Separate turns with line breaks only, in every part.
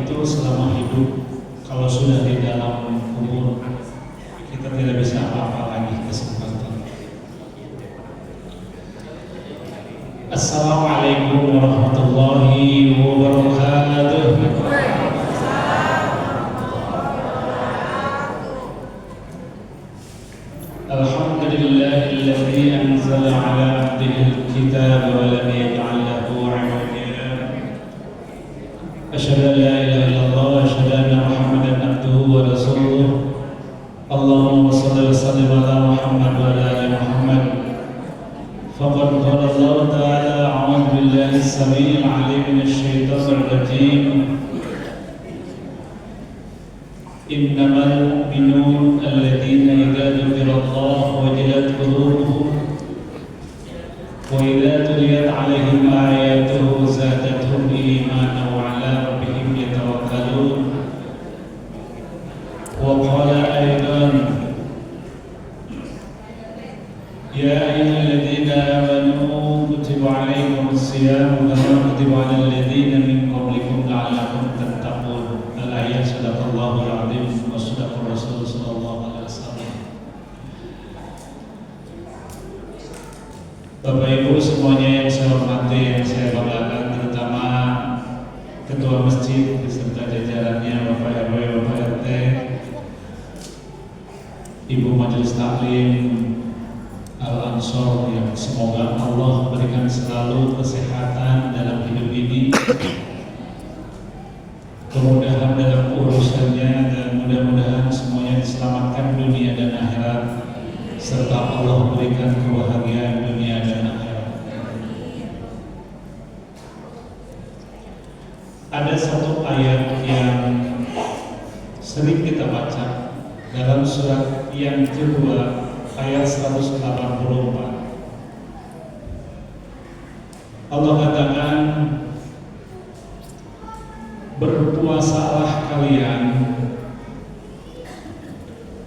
itu selama hidup, kalau sudah di dalam kubur kita tidak bisa apa-apa lagi kesempatan. Assalamualaikum warahmatullahi wabarakatuh. Alhamdulillahilladzi anzala ala abdihi al-kitaba wa lam yaj'al lahu 'iwaja. Asyhadu an la ilaha illallah wa asyhadu anna Muhammadan abduhu wa rasuluh. Allahumma shalli wa sallim ala Muhammad wa ala ali Muhammad. Faqad qala Allah ta'ala a'udzu billahi as-sami'il 'alim minasyaitonir rajim. Innamal mu'minun alladzina idza dzukira Allah wajilat qulubuhum wa idza tuliyat 'alaihim ayatuhu zadatuhum imanan wa 'ala rabbihim yatawakkalun. Wa qala aidan ya ayyuhalladzina amanu kutiba 'alaikumus siyam kama kutiba 'alal ladzina min qablikum la'allakum tattaqun. Al-ayat sadaqallahul 'azim wa sadaqar rasul sallallahu alaihi wasallam. Bapak Ibu semuanya yang saya hormati, yang saya banggakan, terutama Ketua Masjid beserta jajarannya, Bapak RW, Bapak RT, Ibu Majelis Taklim Al-Ansor, yang semoga Allah berikan selalu kesehatan dalam hidup ini, kemudahan dalam urusannya, dan mudah-mudahan semuanya diselamatkan dunia dan akhirat, serta Allah berikan kebahagiaan dunia dan akhirat. Ada satu ayat yang sering kita baca dalam surat yang kedua, ayat 184. Allah katakan, berpuasalah kalian,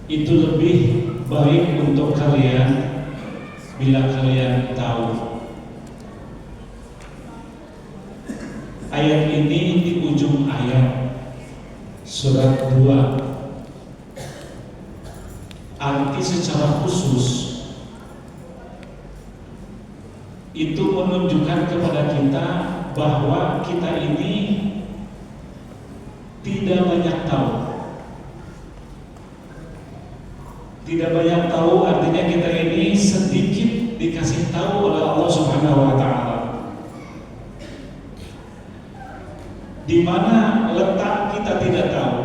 itu lebih baik untuk kalian bila kalian tahu. Ayat ini di ujung ayat surat 2. Arti secara khusus itu menunjukkan kepada kita bahwa kita ini tidak banyak tahu. Tidak banyak tahu artinya kita ini sedikit dikasih tahu oleh Allah Subhanahu wa taala. Di mana letak kita tidak tahu.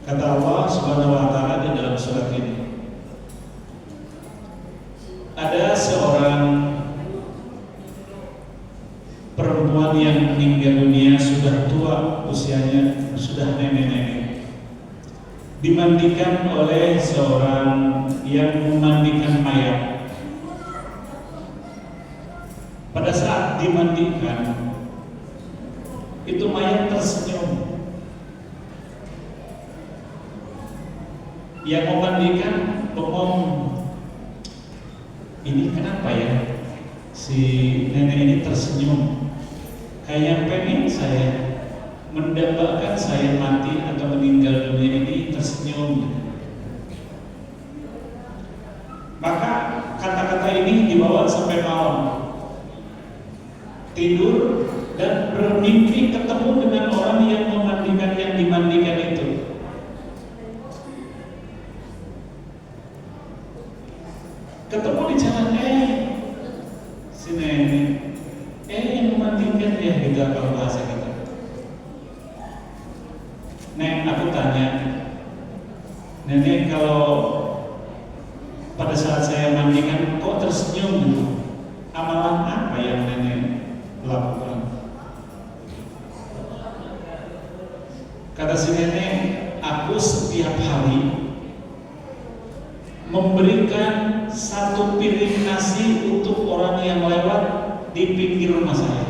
Kata Allah Subhanahu wa taala di dalam surat ini. Ada seorang perempuan yang meninggal dunia, sudah tua usianya, sudah nenek-nenek, dimandikan oleh seorang yang memandikan mayat. Pada saat dimandikan, itu mayat tersenyum. Yang memandikan bengong, ini kenapa ya si nenek ini tersenyum? Kayak pengen saya mendambakan saya mati atau meninggal dunia ini tersenyum. Maka kata-kata ini dibawa sampai malam, tidur dan bermimpi ketemu dengan orang yang memandikan, yang dimandikan itu. Ketemu di jalan, si nenek, yang memandikan ya, gitu kalau bahasa kita. Nek, aku tanya, nenek, kalau pada saat saya mandikan kok tersenyum gitu, amalan apa yang nenek lakukan? Kata si nenek, aku setiap hari memberikan satu piring nasi untuk orang yang lewat di pinggir rumah saya.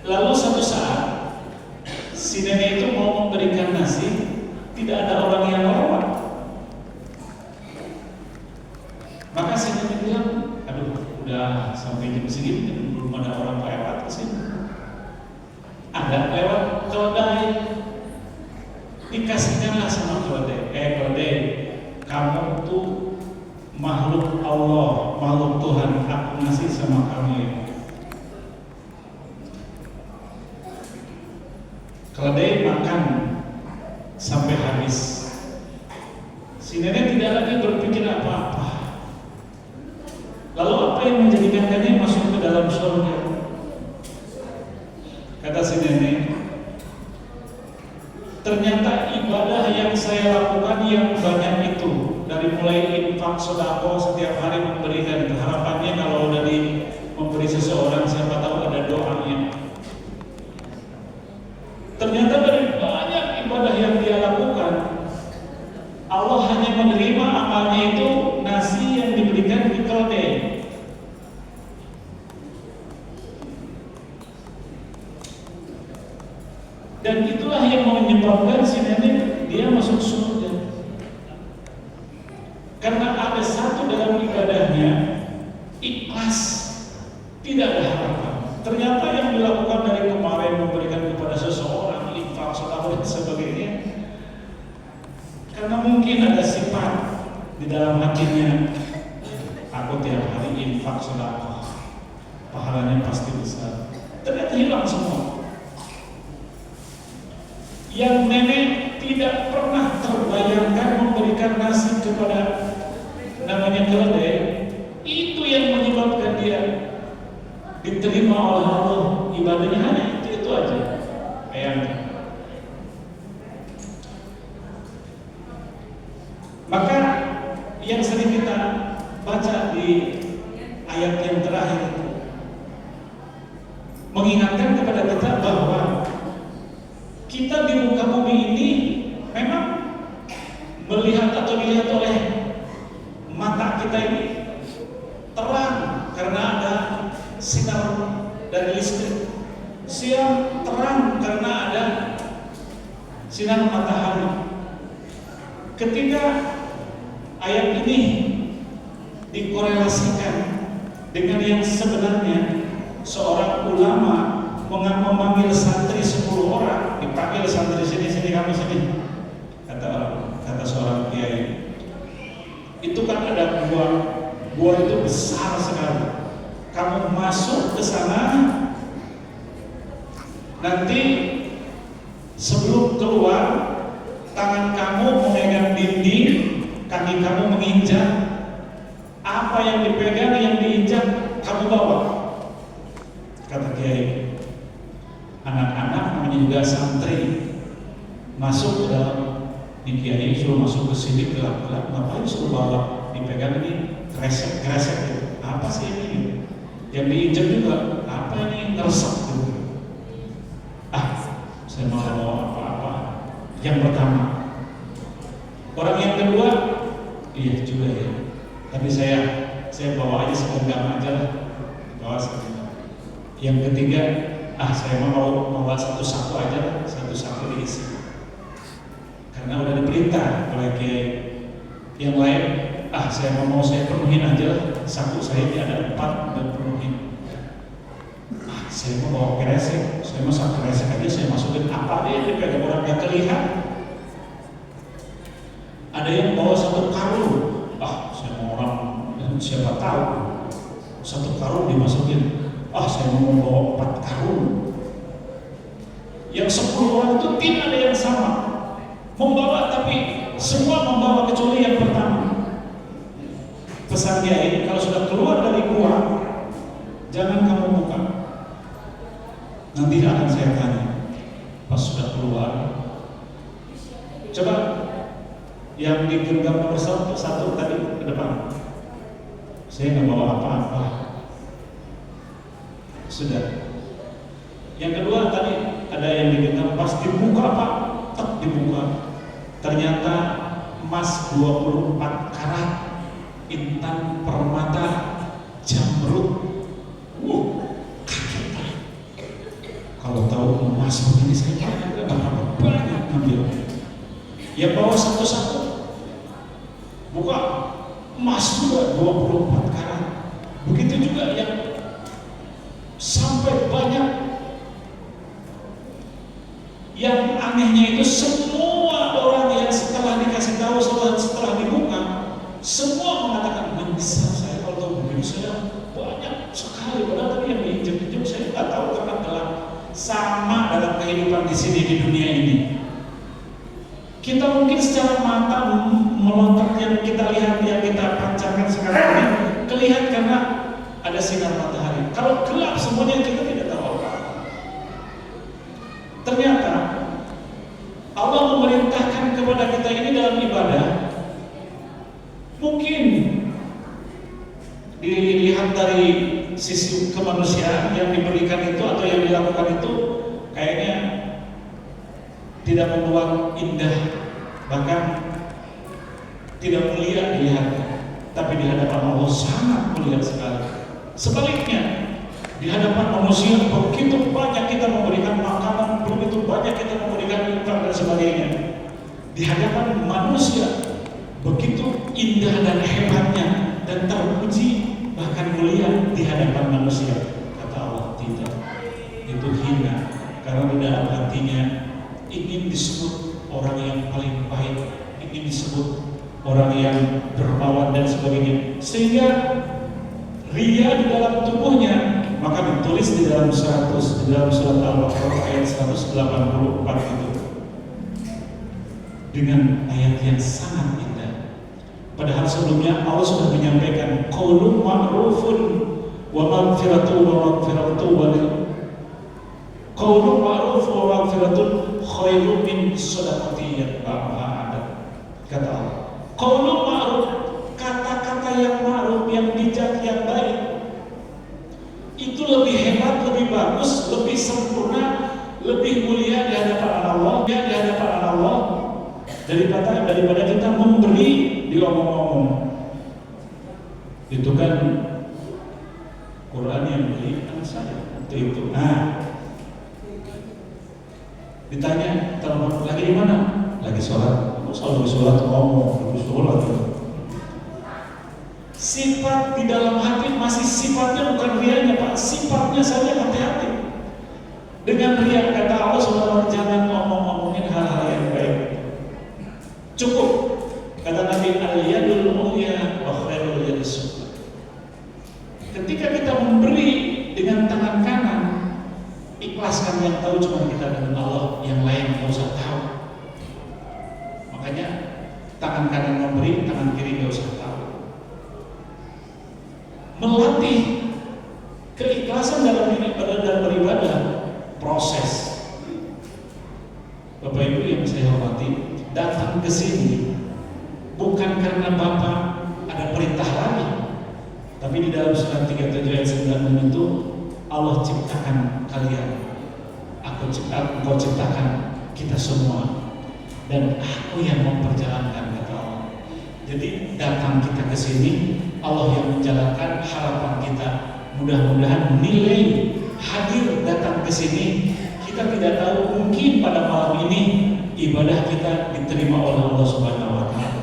Lalu satu saat si nenek itu mau memberikan nasi, tidak ada orang yang lewat. Maka si nenek bilang, aduh, sampai jam segini kan belum ada orang lewat ke sini. Ada lewat keledai, dikasihkanlah sama keledai. Keledai, kamu tuh makhluk Allah, makhluk Tuhan, aku ngasih sama kamu ya. Keledai makan sampai habis. Si nenek tidak lagi berpikir apa-apa. Lalu apa yang menjadikan nenek masuk ke dalam surga? Kata si nenek, ternyata ibadah yang saya lakukan yang banyak itu, dari mulai infak, sedekah, setiap hari memberikan, harapannya kalau dari memberi seseorang siapa tahu ada doanya. Ternyata dari banyak ibadah yang dia lakukan, Allah hanya menerima amalnya itu nasi yang diberikan di keledai. Dan itulah yang menyebabkan si nenek dia masuk surga. Karena ada satu dalam ibadahnya, ikhlas, tidak ada harapan. Ternyata yang dilakukan dari kemarin memberikan kepada seseorang, infak, sedekah dan sebagainya, karena mungkin ada sifat di dalam hatinya, aku tiap hari infak, sedekah, pahalanya pasti besar. Ternyata hilang semua. Yang nenek tidak pernah terbayangkan memberikan nasi kepada namanya keledai, itu yang menyebabkan dia diterima oleh Allah. Ibadahnya hanya itu aja. Bayangkan. Maka yang sering kita baca di ayat yang terakhir itu mengingatkan kepada kita bahwa kita di muka bumi ini memang melihat atau dilihat oleh mata kita ini terang karena ada sinar dari listrik, siang terang karena ada sinar matahari. Ketika ayat ini dikorelasikan dengan yang sebenarnya, seorang ulama memanggil santri 10 orang, dipanggil santri sini kamu sini, kata seorang kiai, itu kan ada gua itu besar sekali. Kamu masuk ke sana, nanti sebelum keluar, tangan kamu memegang dinding, kaki kamu menginjak, apa yang dipegang, yang diinjak, kamu bawa. Kata kiai, anak-anak namanya juga santri, masuk ke dalam, di kiai suruh masuk ke sini gelap-gelap, ngapain suruh bawa, dipegang ini, kresek gitu. Apa sih ini? Yang diinjak juga, apa ini, ngeresek gitu. Saya mau bawa apa-apa. Yang pertama. Orang yang kedua, iya juga ya. Tapi saya bawa aja segenggam aja lah. Bawa segenggam. Yang ketiga, saya mau bawa satu saku aja lah, satu saku diisi. Karena udah diperintah oleh kiai. Yang lain, saya penuhin aja lah. Saku saya ini ada 4 dan penuhin. Saya mau bawa kresek, saya mau satu kresek aja saya masukin apa dia dipegang orang yang terlihat. Ada yang bawa satu karung, saya mau orang siapa tahu satu karung dimasukin. Saya mau bawa 4 karung. Yang 10 orang itu tidak ada yang sama membawa, tapi semua membawa kecuali yang pertama. Pesan kiai, kalau sudah keluar dari gua, jangan kamu buka. Nanti akan saya tanya. Pas sudah keluar, coba yang digenggam nomor satu tadi ke depan. Saya nggak bawa apa-apa. Sudah. Yang kedua tadi ada yang digenggam, pas dibuka Pak, dibuka. Ternyata emas 24 karat, intan permata, jamrud. Kalau tahu emas begini saya banyak ngambil. Ya bawa satu-satu. Buka emas juga 24 karat. Begitu juga yang anehnya itu semua orang yang setelah dikasih tahu, setelah dibuka, semua mengatakan, bisa saya kalau tahu begini saya banyak sekali. Padahal tadi yang diinjak-injak saya nggak tahu karena gelap. Sama dalam kehidupan di sini di dunia ini. Kita mungkin secara mata melontar yang kita lihat, yang kita pancarkan sekarang ini kelihatan karena ada sinar matahari. Kalau gelap semuanya kita tidak tahu apa. Ternyata Allah memerintahkan kepada kita ini dalam ibadah. Mungkin dilihat dari sisi kemanusiaan yang diberikan itu atau yang dilakukan itu kayaknya tidak membuat indah, bahkan tidak mulia dilihatnya. Tapi di hadapan Allah sangat mulia sekali. Sebaliknya, di hadapan manusia begitu banyak kita memberikan makanan, begitu banyak kita memberikan infak dan sebagainya. Di hadapan manusia begitu indah dan hebatnya dan terpuji bahkan mulia di hadapan manusia. Kata Allah tidak, itu hina karena di dalam hatinya ingin disebut orang yang paling baik, ingin disebut orang yang dermawan dan sebagainya, sehingga ria di dalam tubuhnya. Maka ditulis di dalam surat Al-Baqarah ayat 184 itu dengan ayat yang sangat indah. Padahal sebelumnya Allah sudah menyampaikan qaulun ma'rufun wa maghfiratun qaulun ma'ruf wa maghfiratun khairun min shadaqatin yatba'uha adab. Kata Allah, qaulun ma'ruf, kata-kata yang ma'ruf, yang bijak, yang baik, itu lebih hebat, lebih bagus, lebih sempurna, lebih mulia di hadapan Allah, daripada kita memberi diomong-omong. Itu kan Quran yang berikan saya waktu itu. Ditanya, lagi di mana? Lagi sholat. Selalu sholat ngomong, lagi sholat. Sifat di dalam hati masih sifatnya bukan rianya, Pak. Sifatnya saja hati-hati. Dengan ria, kata Allah SWT, jangan ngomong-ngomongin hal-hal yang baik. Cukup. Kata Nabi, al-yadul mulia wa khairul yadis sufla. Ketika kita memberi dengan tangan kanan, ikhlaskan, yang tahu cuma kita dengan Allah, yang lain nggak usah tahu. Makanya tangan kanan memberi, tangan kiri nggak usah tahu. Melatih keikhlasan dalam beribadah, proses. Bapak Ibu yang saya hormati, datang ke sini bukan karena Bapak ada perintah lagi, tapi di dalam surat 37 ayat 9 itu Allah ciptakan kalian, Engkau ciptakan kita semua, dan Aku yang memperjalankan, kata Allah. Jadi datang kita ke sini, Allah yang menjalankan. Harapan kita mudah-mudahan nilai hadir datang ke sini, kita tidak tahu, mungkin pada malam ini ibadah kita diterima oleh Allah Subhanahu wa Ta'ala,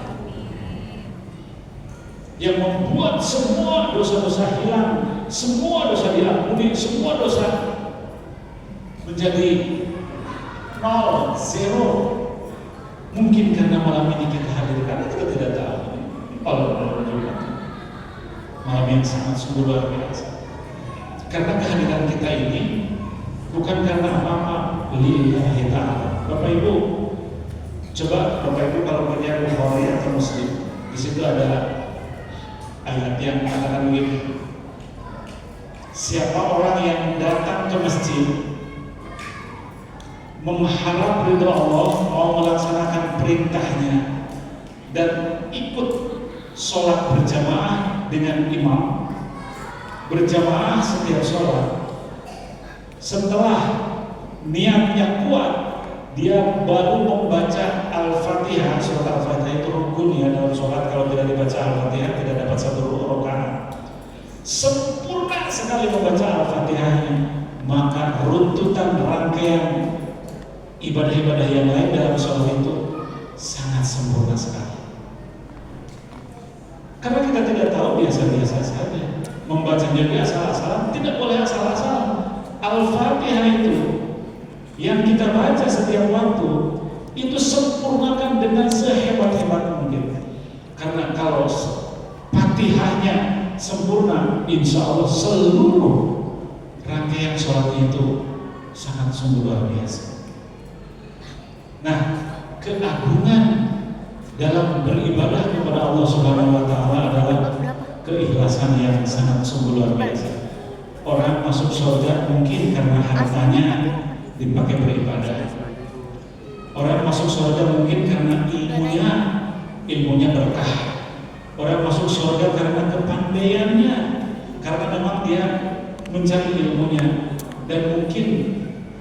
yang membuat semua dosa-dosa hilang, semua dosa diampuni, semua dosa menjadi 0, 0. Mungkin karena malam ini kita hadir, karena kita tidak tahu malam yang sangat sungguh luar biasa. Karena kehadiran kita ini bukan karena apa-apa, lillahi ta'ala. Bapak Ibu, coba Bapak Ibu kalau kerja Bukhari atau Muslim, di situ ada ayat yang mengatakan begini: siapa orang yang datang ke masjid mengharap ridho Allah, mau melaksanakan perintahnya dan ikut sholat berjamaah dengan imam, berjamaah setiap sholat, setelah niatnya kuat, dia baru membaca Al-Fatihah. Surat Al-Fatihah itu rukun ya dalam sholat. Kalau tidak dibaca Al-Fatihah tidak dapat satu rakaat. Sempurna sekali membaca Al-Fatihahnya, maka runtutan rangkaian ibadah-ibadah yang lain dalam sholat itu sangat sempurna sekali. Karena kita tidak tahu, biasa-biasa saja membaca jadi asal-asalan. Tidak boleh asal-asalan. Al-Fatihah itu yang kita baca setiap waktu itu sempurnakan dengan sehebat-hebat mungkin. Karena kalau Fatihahnya sempurna, insya Allah seluruh rangkaian sholat itu sangat sungguh luar biasa. Nah, keagungan dalam beribadah kepada Allah Subhanahu wa Ta'ala adalah keikhlasan yang sangat sungguh luar biasa. Orang masuk surga mungkin karena hartanya dipakai beribadah. Orang masuk surga mungkin karena ilmunya berkah. Orang masuk surga karena kepandaiannya, karena memang dia mencari ilmunya. Dan mungkin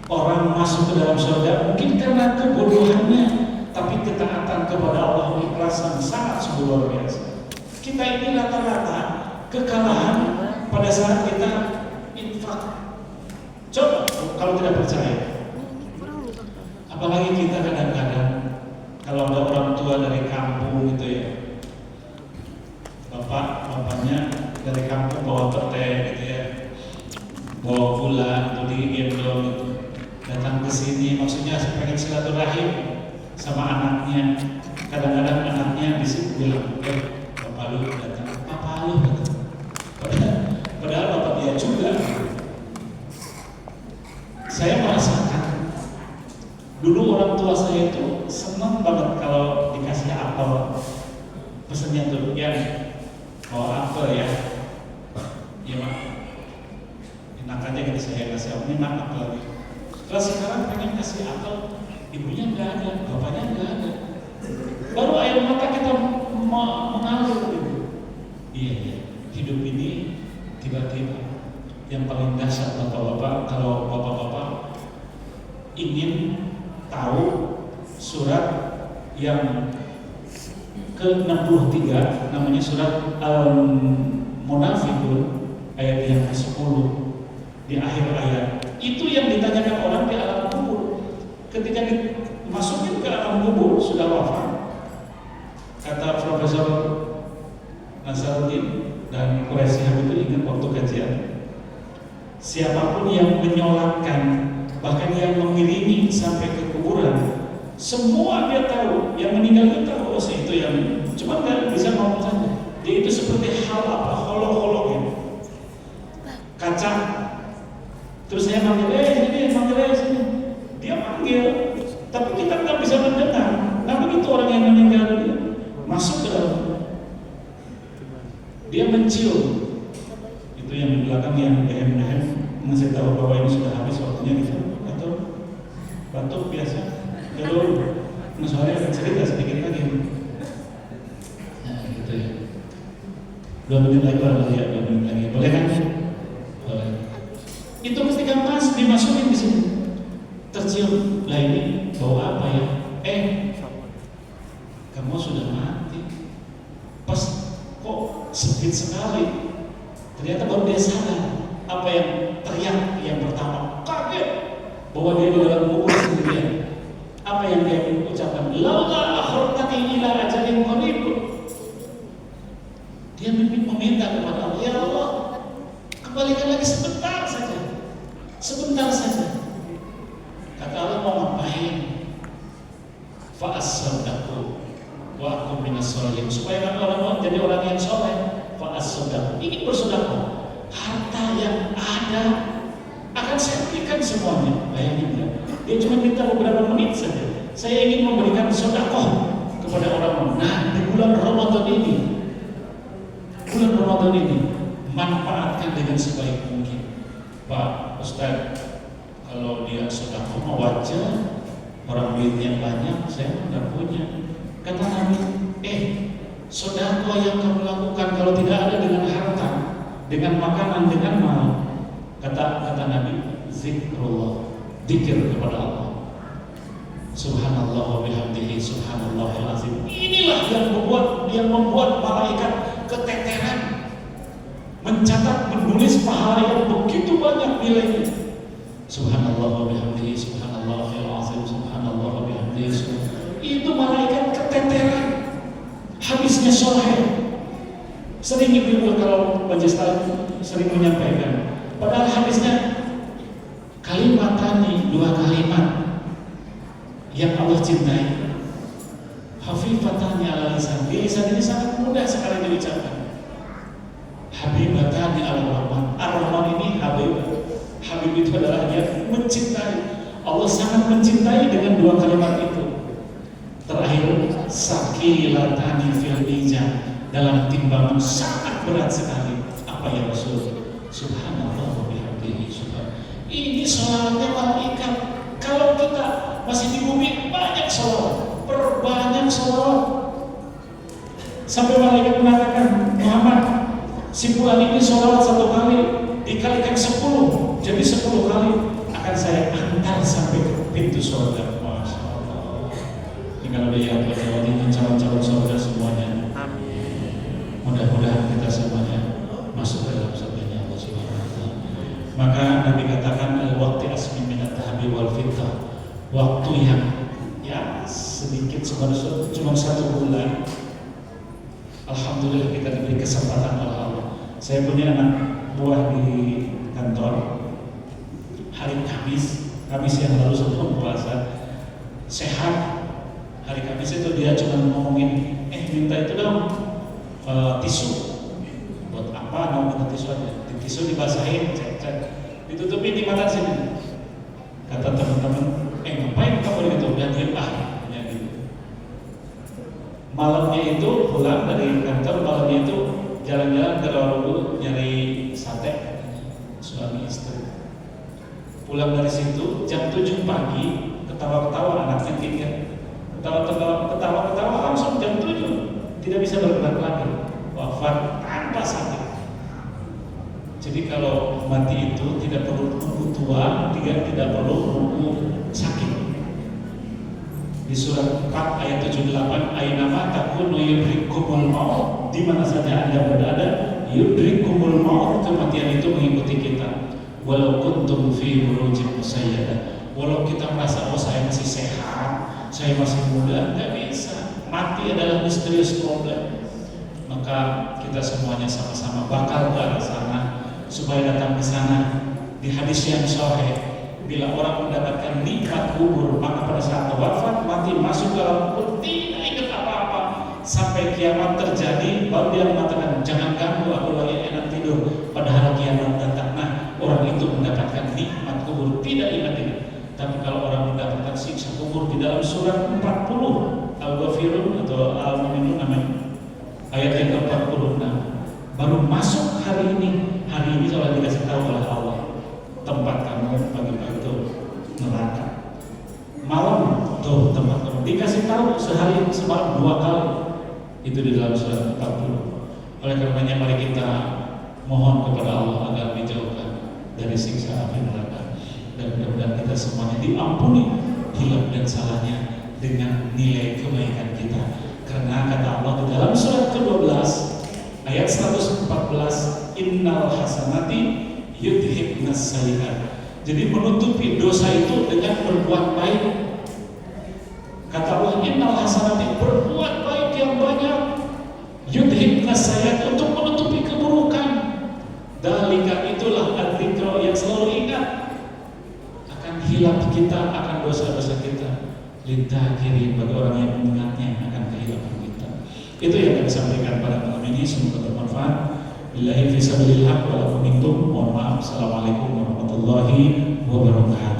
orang masuk ke dalam surga mungkin karena kebodohannya, tapi ketaatan kepada Allah, ikhlasan sangat sungguh luar biasa. Kita ini rata-rata kekalahan pada saat kita infak. Coba kalau tidak percaya, apalagi kita kadang-kadang kalau ada orang tua dari kampung gitu ya, bapaknya dari kampung bawa pete gitu ya, bawa gula atau digendong gitu, datang ke sini, maksudnya pengen silaturahim sama anaknya. Kadang-kadang anaknya di sini bilang, bapak lu datang, bapak lu datang. Padahal bapak dia juga. Saya merasakan dulu orang tua saya itu senang banget kalau dikasih apel. Pesennya tuh, ya mau apel ya, ya mak, enak aja gitu saya kasih apel, ini enak lagi. Kalau sekarang pengen kasih apel, ibunya nggak ada, bapaknya nggak ada, baru air mata kita mengalir gitu. Iya, hidup ini tiba-tiba. Yang paling dahsyat bapak-bapak, kalau bapak-bapak ingin tahu surat yang ke-63, namanya surat Al-Munafiqun, ayat yang ke-10 di akhir ayat. Itu yang ditanyakan orang di alam kubur. Ketika dimasukin ke alam kubur sudah wafat, kata Profesor Nasaruddin dan Quraisy itu ingat waktu kajian, siapapun yang menyolatkan, bahkan yang mengiringi sampai ke kuburan, semua dia tahu, yang meninggal itu tahu, itu yang cuma nggak bisa ngomong saja. Dia itu seperti hal apa, holog-holog ya, kaca. Terus saya manggil, sini. Dia manggil, tapi kita nggak bisa mendengar. Nah begitu orang yang meninggal dia masuk ke dalam, dia mencium. Itu yang di belakang yang dehem-dehem ngasih tahu bahwa ini sudah habis waktunya gitu, atau batuk biasa. Lalu soalnya akan cerita sedikit lagi. Nah gitu ya. 2 menit lagi kalau ya, 2 menit lagi. Boleh kan? Boleh. Itu ketika Mas dimasukin di sini, tercium, lah ini bau apa ya? Kamu sudah mati. Pas kok sempit sekali. Ternyata baru dia sadar apa yang teriak yang pertama, kaget bahwa dia di dalam kubur sendirian. Apa yang dia ucapkan? Laula akhartani ila ajalin qarib. Dia meminta kepada Allah, ya Allah, kembalikan lagi sebentar saja. Kata Allah, mau ngapain? Fa as-sadaqu wa aku minas sholihin, supaya orang jadi orang yang soleh. Fa as-sadaqu, ingin bersedekah, harta yang ada akan saya berikan semuanya. Bayangin ya, dia cuma minta beberapa menit saja. Saya ingin memberikan sedekah kepada orang. Nah, di bulan Ramadan ini manfaatkan dengan sebaik mungkin. Pak Ustaz, kalau dia sedekah mau wajar, orang duitnya banyak, saya tidak punya. Kata Nabi, sedekah yang kamu lakukan kalau tidak ada dengan harta, dengan makanan, dengan mal, kata Nabi, zikrullah, zikir kepada Allah. Subhanallah wa bihamdihi, subhanallahil azim. Inilah yang membuat malaikat keteteran mencatat, menulis pahala yang begitu banyak nilainya. Subhanallah wa bihamdihi, subhanallahil azim, subhanallah wa bihamdihi. Itu malaikat keteteran. Hadisnya sahih. Sering ibu-ibu kalau majelis taklim sering menyampaikan, padahal hadisnya kalimat Hafifatani, dua kalimat yang Allah cintai. Hafifatani ala lisan. Di lisan ini sangat mudah sekali diucapkan. Habibatani ala rahman. Ar-Rahman ini Habib. Habib itu adalah yang mencintai. Allah sangat mencintai dengan dua kalimat itu. Terakhir, sakilatani fil mizan, dalam timbangan sangat berat sekali. Apa ya Rasul? Subhanallah wa bihamdihi. Ini sholawatnya malaikat. Kalau kita masih di bumi, banyak sholawat, perbanyak sholawat. Sampai malaikat mengatakan, Muhammad, si fulan ini sholawat 1 kali dikalikan 10, jadi 10 kali akan saya antar sampai ke pintu surga. Masya Allah. Tinggal lihat wajah-wajahnya calon-calon surga semuanya. Amin. Mudah-mudahan kita semuanya masuk dalam surganya Allah Subhanahu wa Ta'ala. Maka Nabi katakan al-waqti asmi minat tahabi wal fitah, waktu yang ya sedikit sebenarnya cuma 1 bulan. Alhamdulillah kita diberi kesempatan oleh Allah. Saya punya anak buah di kantor. Hari Kamis yang lalu sebelum puasa sehat. Hari Kamis itu dia cuma ngomongin, minta itu dong tisu. Buat apa? Mau minta tisu aja. Di tisu dibasahin, cek, ditutupin di mata sini. Kata teman-teman, ngapain kamu gitu? Udah diem ya gitu. Malamnya itu pulang dari kantor, malamnya itu jalan-jalan ke Rawabudu nyari sate, suami istri. Pulang dari situ jam 7 pagi, ketawa-ketawa anaknya tiga, ketawa-ketawa langsung jam 7 tidak bisa bergerak lagi, wafat tanpa sakit. Jadi kalau mati itu tidak perlu nunggu tua, tidak perlu nunggu sakit. Di surat 4 ayat 78, aynama takunu yudrikumul maut, di mana saja Anda berada, yudrikumul maut, kematian itu mengikuti kita. Walau kuntum fi burujin musayyadah, walau kita merasa saya masih sehat, saya masih muda, nggak bisa. Mati adalah misterius problem. Maka kita semuanya sama-sama bakal ke arah sana supaya datang ke sana. Di hadis yang sahih, bila orang mendapatkan nikmat kubur, maka pada saat wafat mati masuk ke dalam kubur tidak ingat apa-apa sampai kiamat terjadi, baru dia mengatakan jangan ganggu, aku lagi enak tidur, padahal kiamat datang. Nah, orang itu mendapatkan nikmat kubur tidak ingat-ingat. Tapi kalau orang mendapatkan siksa kubur, di dalam surat 40 Al-Ghafirun atau Al-Mu'minun namanya, ayat yang ke-46, baru masuk hari ini setelah dikasih tahu oleh Allah, tempat kamu pagi-pagi itu neraka, malam tuh tempat kamu, dikasih tahu sehari semalam 2 kali, itu di dalam surat 40. Oleh karenanya mari kita mohon kepada Allah agar dijauhkan dari siksa api neraka, dan mudah-mudahan kita semuanya diampuni hilaf dan salahnya dengan nilai kebaikan kita. Karena kata Allah di dalam surat ke-12 ayat 114, innal hasanati yudhibnas sayyi'at. Jadi menutupi dosa itu dengan berbuat baik. Kata Allah, innal hasanati, berbuat baik yang banyak, yudhibnas sayyi'at, untuk menutupi keburukan. Dalika, itulah adzikra, yang selalu ingat akan hilaf kita, akan dosa-dosa kita. Lidzakirin, bagi orang yang mengingatnya akan kehilangan kita. Itu yang kami sampaikan pada malam ini, semoga bermanfaat. Billahi fi sabilillah wa lakum minkum. Mohon maaf. Assalamualaikum warahmatullahi wabarakatuh.